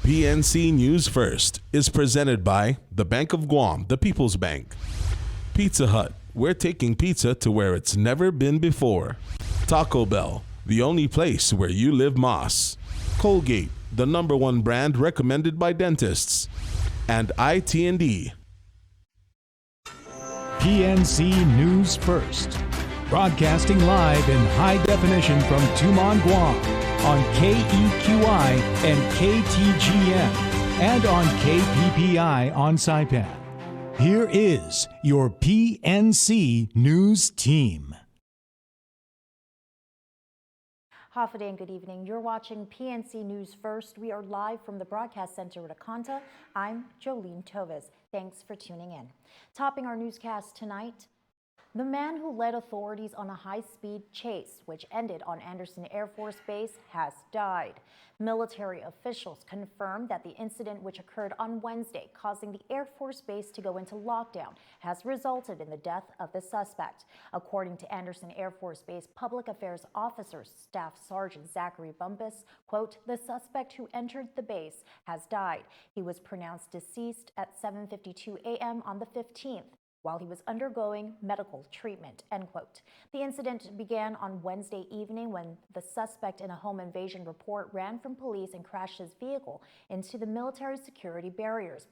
PNC News First is presented by the Bank of Guam, the People's Bank. Pizza Hut, we're taking pizza to where it's never been before. Taco Bell, the only place where you live Moss. Colgate, the #1 brand recommended by dentists. And IT&D. PNC News First, broadcasting live in high definition from Tumon, Guam, on KEQI and KTGM, and on KPPI on Saipan. Here is your PNC News team. Hafa and good evening. You're watching PNC News First. We are live from the broadcast center at Akanta. I'm Jolene Toves. Thanks for tuning in. Topping our newscast tonight, the man who led authorities on a high-speed chase, which ended on Andersen Air Force Base, has died. Military officials confirmed that the incident, which occurred on Wednesday, causing the Air Force Base to go into lockdown, has resulted in the death of the suspect. According to Andersen Air Force Base Public Affairs Officer Staff Sergeant Zachary Bumpus, quote, "The suspect who entered the base has died. He was pronounced deceased at 7:52 a.m. on the 15th. While he was undergoing medical treatment," end quote. The incident began on Wednesday evening when the suspect in a home invasion report ran from police and crashed his vehicle into the military security barriers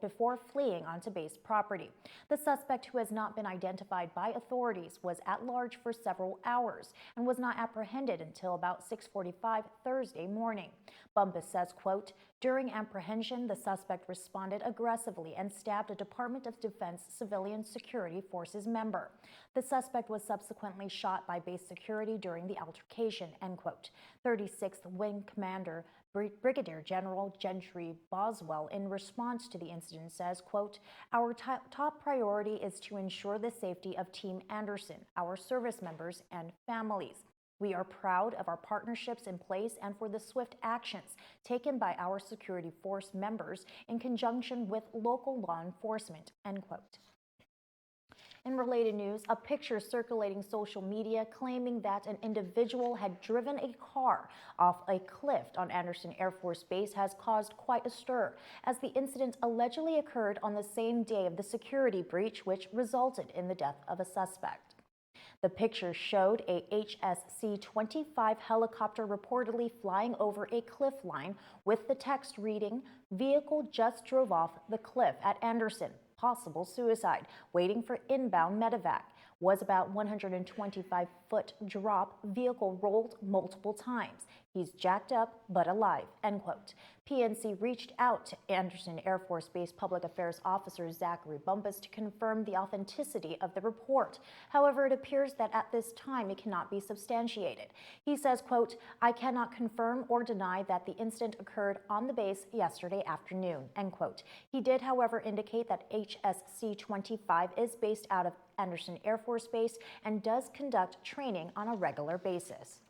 before fleeing onto base property. The suspect, who has not been identified by authorities, was at large for several hours and was not apprehended until about 6:45 Thursday morning. Bumpus says, quote, "During apprehension, the suspect responded aggressively and stabbed a Department of Defense Civilian Security Forces member. The suspect was subsequently shot by base security during the altercation," end quote. 36th Wing Commander Brigadier General Gentry Boswell, in response to the incident, says, quote, "Our top priority is to ensure the safety of Team Andersen, our service members, and families. We are proud of our partnerships in place and for the swift actions taken by our security force members in conjunction with local law enforcement," end quote. In related news, a picture circulating social media claiming that an individual had driven a car off a cliff on Andersen Air Force Base has caused quite a stir, as the incident allegedly occurred on the same day of the security breach, which resulted in the death of a suspect. The picture showed a HSC-25 helicopter reportedly flying over a cliff line with the text reading, "Vehicle just drove off the cliff at Andersen. Possible suicide. Waiting for inbound medevac. Was about 125-foot drop. Vehicle rolled multiple times. He's jacked up but alive," end quote. PNC reached out to Andersen Air Force Base Public Affairs Officer Zachary Bumpus to confirm the authenticity of the report. However, it appears that at this time it cannot be substantiated. He says, quote, "I cannot confirm or deny that the incident occurred on the base yesterday afternoon," end quote. He did, however, indicate that HSC-25 is based out of Andersen Air Force Base and does conduct training on a regular basis.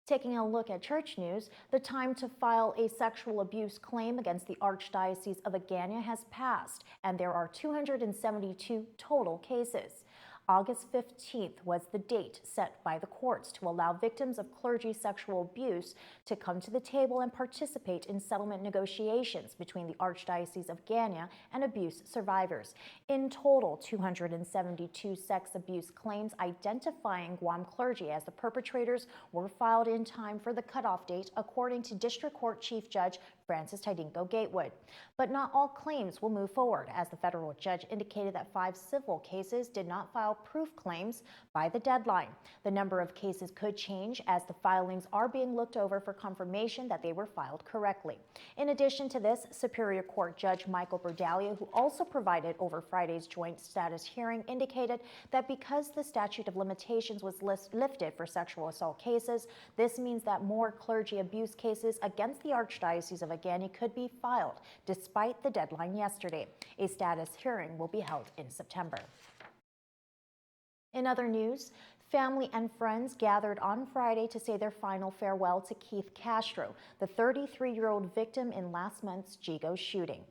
Taking a look at church news, the time to file a sexual abuse claim against the Archdiocese of Agana has passed, and there are 272 total cases. August 15th was the date set by the courts to allow victims of clergy sexual abuse to come to the table and participate in settlement negotiations between the Archdiocese of Agana and abuse survivors. In total, 272 sex abuse claims identifying Guam clergy as the perpetrators were filed in time for the cutoff date, according to District Court Chief Judge Francis Tidinko Gatewood. But not all claims will move forward, as the federal judge indicated that 5 civil cases did not file proof claims by the deadline. The number of cases could change as the filings are being looked over for confirmation that they were filed correctly. In addition to this, Superior Court Judge Michael Berdalia, who also provided over Friday's joint status hearing, indicated that because the statute of limitations was lifted for sexual assault cases, this means that more clergy abuse cases against the Archdiocese of Agana could be filed, despite the deadline yesterday. A status hearing will be held in September. In other news, family and friends gathered on Friday to say their final farewell to Keith Castro, the 33-year-old victim in last month's Gigo shooting.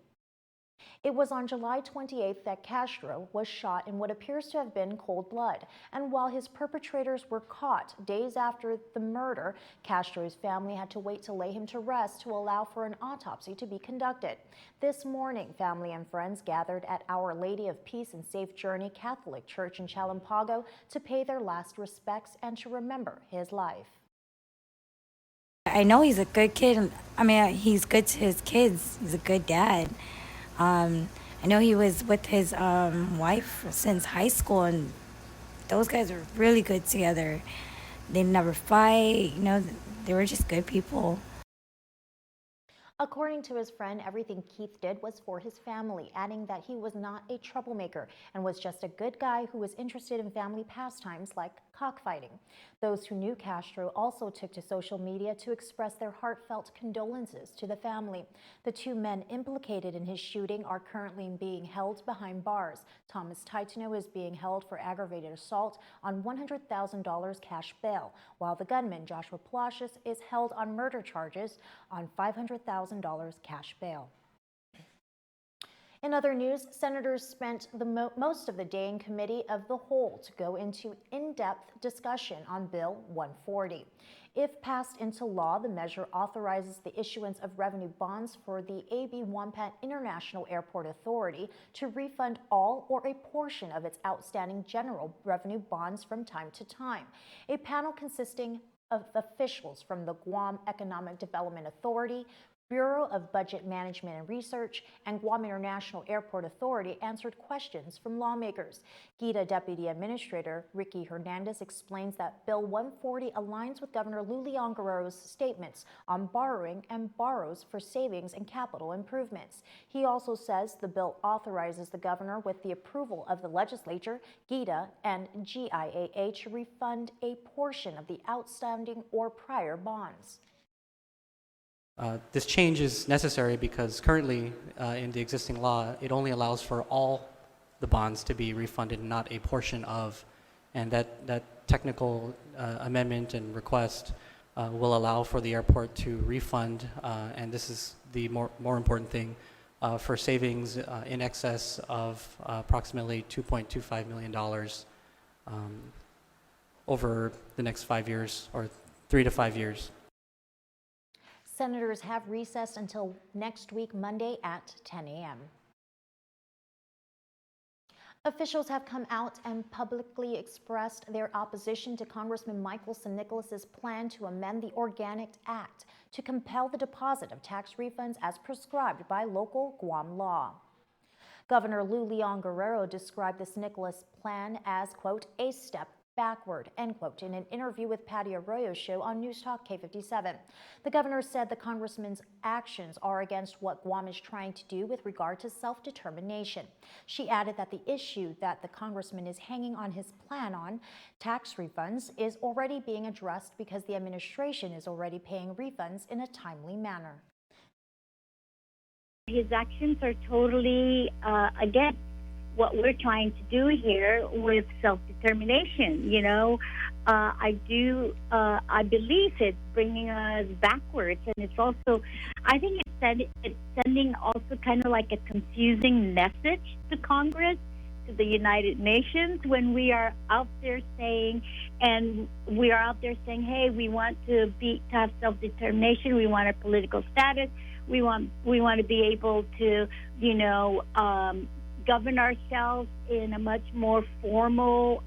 It was on July 28th that Castro was shot in what appears to have been cold blood. And while his perpetrators were caught days after the murder, Castro's family had to wait to lay him to rest to allow for an autopsy to be conducted. This morning, family and friends gathered at Our Lady of Peace and Safe Journey Catholic Church in Chalampago to pay their last respects and to remember his life. I know he's a good kid. I mean, he's good to his kids. He's a good dad. I know he was with his wife since high school, and those guys were really good together. They never fight, they were just good people. According to his friend, everything Keith did was for his family, adding that he was not a troublemaker and was just a good guy who was interested in family pastimes like cockfighting. Those who knew Castro also took to social media to express their heartfelt condolences to the family. The two men implicated in his shooting are currently being held behind bars. Thomas Titano is being held for aggravated assault on $100,000 cash bail, while the gunman, Joshua Palacios, is held on murder charges on $500,000 cash bail. In other news, senators spent most of the day in committee of the whole to go into in-depth discussion on Bill 140. If passed into law, the measure authorizes the issuance of revenue bonds for the AB Wampat International Airport Authority to refund all or a portion of its outstanding general revenue bonds from time to time. A panel consisting of officials from the Guam Economic Development Authority, Bureau of Budget Management and Research, and Guam International Airport Authority answered questions from lawmakers. GITA Deputy Administrator Ricky Hernandez explains that Bill 140 aligns with Governor Lou Leon Guerrero's statements on borrowing and borrows for savings and capital improvements. He also says the bill authorizes the governor, with the approval of the legislature, GITA, and GIAA to refund a portion of the outstanding or prior bonds. This change is necessary because currently in the existing law, it only allows for all the bonds to be refunded, not a portion of. And that technical amendment and request will allow for the airport to refund, and this is the more important thing, for savings in excess of approximately $2.25 million over the next 5 years, or 3 to 5 years. Senators have recessed until next week, Monday at 10 a.m. Officials have come out and publicly expressed their opposition to Congressman Michael San Nicolas's plan to amend the Organic Act to compel the deposit of tax refunds as prescribed by local Guam law. Governor Lou Leon Guerrero described the San Nicolas plan as, quote, a step backward, end quote, in an interview with Patty Arroyo's show on News Talk K57. The governor said the congressman's actions are against what Guam is trying to do with regard to self-determination. She added that the issue that the congressman is hanging on his plan on, tax refunds, is already being addressed because the administration is already paying refunds in a timely manner. His actions are totally against what we're trying to do here with self-determination. I believe it's bringing us backwards, and it's also, I think it's sending also kind of like a confusing message to Congress, to the United Nations, when we are out there saying, hey, we want to have self-determination, we want our political status, we want to be able to, govern ourselves in a much more formal,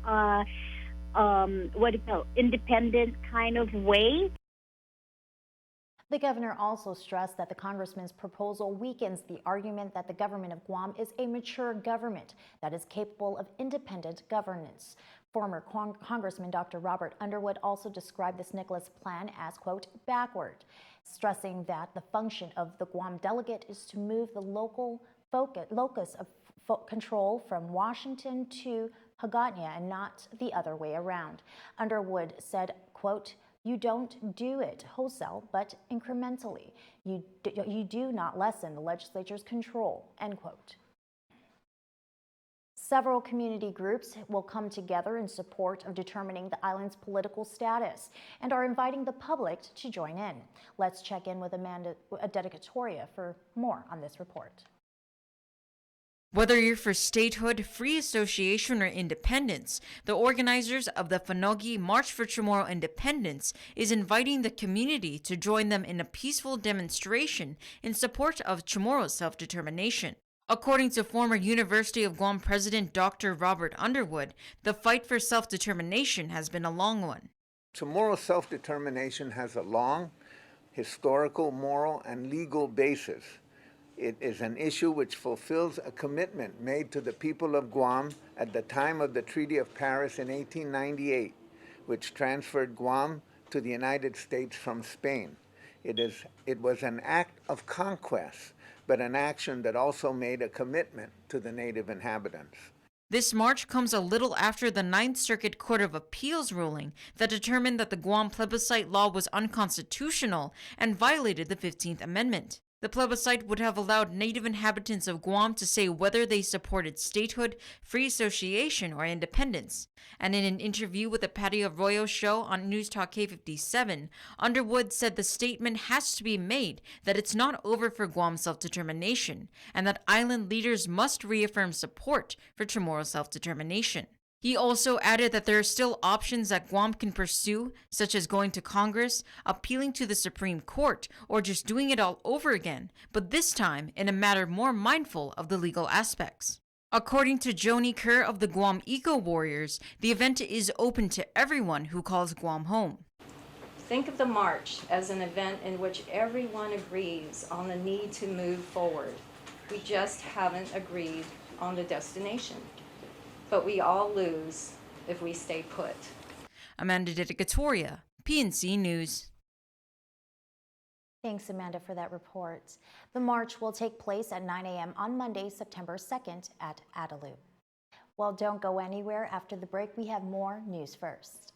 independent kind of way. The governor also stressed that the congressman's proposal weakens the argument that the government of Guam is a mature government that is capable of independent governance. Former Congressman Dr. Robert Underwood also described the San Nicolas plan as, quote, backward, stressing that the function of the Guam delegate is to move the local locus of control from Washington to Hagåtña and not the other way around. Underwood said, quote, you don't do it wholesale, but incrementally. You do not lessen the legislature's control, end quote. Several community groups will come together in support of determining the island's political status and are inviting the public to join in. Let's check in with Amanda Dedicatoria for more on this report. Whether you're for statehood, free association, or independence, the organizers of the Fanogi March for Chamorro Independence is inviting the community to join them in a peaceful demonstration in support of Chamorro's self-determination. According to former University of Guam President Dr. Robert Underwood, the fight for self-determination has been a long one. Chamorro self-determination has a long historical, moral, and legal basis. It is an issue which fulfills a commitment made to the people of Guam at the time of the Treaty of Paris in 1898, which transferred Guam to the United States from Spain. It was an act of conquest, but an action that also made a commitment to the native inhabitants. This march comes a little after the Ninth Circuit Court of Appeals ruling that determined that the Guam plebiscite law was unconstitutional and violated the 15th Amendment. The plebiscite would have allowed native inhabitants of Guam to say whether they supported statehood, free association, or independence. And in an interview with the Patty Arroyo show on News Talk K57, Underwood said the statement has to be made that it's not over for Guam self-determination, and that island leaders must reaffirm support for Chamorro self-determination. He also added that there are still options that Guam can pursue, such as going to Congress, appealing to the Supreme Court, or just doing it all over again, but this time in a manner more mindful of the legal aspects. According to Joni Kerr of the Guam Eco Warriors, the event is open to everyone who calls Guam home. Think of the march as an event in which everyone agrees on the need to move forward. We just haven't agreed on the destination. But we all lose if we stay put. Amanda Dedicatoria, PNC News. Thanks, Amanda, for that report. The march will take place at 9 a.m. on Monday, September 2nd at Adelaide. Well, don't go anywhere. After the break, we have more News First.